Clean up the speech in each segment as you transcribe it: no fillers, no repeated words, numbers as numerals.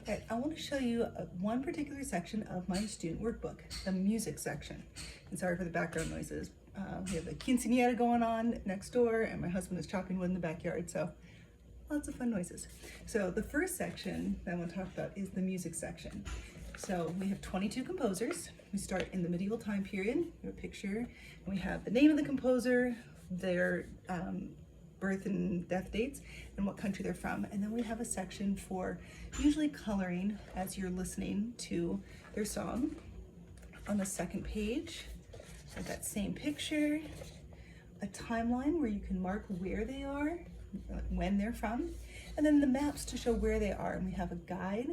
Okay, I want to show you one particular section of my student workbook, the music section. And sorry for the background noises. We have a quinceañera going on next door, and my husband is chopping wood in the backyard, so lots of fun noises. So the first section that I want to talk about is the music section. So we have 22 composers. We start in the medieval time period. We have a picture, and we have the name of the composer, their birth and death dates, and what country they're from. And then we have a section for usually coloring as you're listening to their song. On the second page, with that same picture, a timeline where you can mark where they are, when they're from, and then the maps to show where they are. And we have a guide,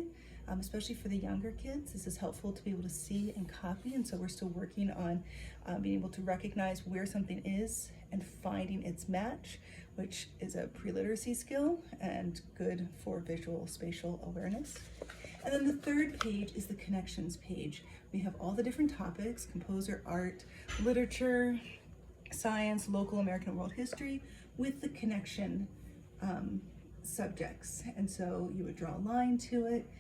especially for the younger kids. This is helpful to be able to see and copy, and so we're still working on being able to recognize where something is and finding its match, which is a pre-literacy skill and good for visual spatial awareness. And then the third page is the connections page. We have all the different topics: composer, art, literature, science, local American world history, with the connection subjects. And so you would draw a line to it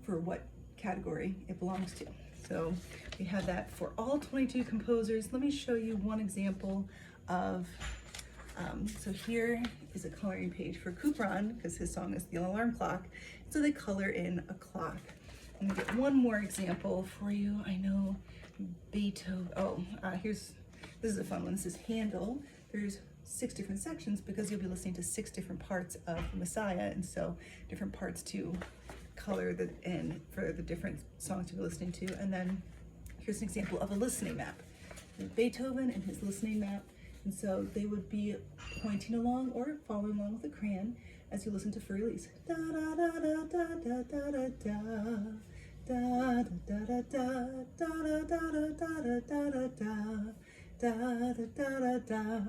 for what category it belongs to. So we have that for all 22 composers. Let me show you one example of, so here is a coloring page for Couperin, because his song is The Alarm Clock. So they color in a clock. I'm gonna get one more example for you. I know Beethoven, this is a fun one. This is Handel. There's 6 different sections because you'll be listening to 6 different parts of the Messiah, and so different parts to color in for the different songs you'll be listening to. And then here's an example of a listening map. Beethoven and his listening map, and so they would be pointing along or following along with a crayon as you listen to Für Elise. Da da da da da da da da da da da da da da da da da da.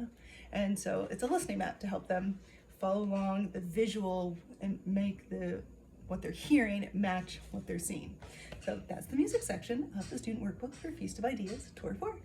And so it's a listening map to help them follow along the visual and make what they're hearing match what they're seeing. So that's the music section of the student workbook for Feast of Ideas Tour 4.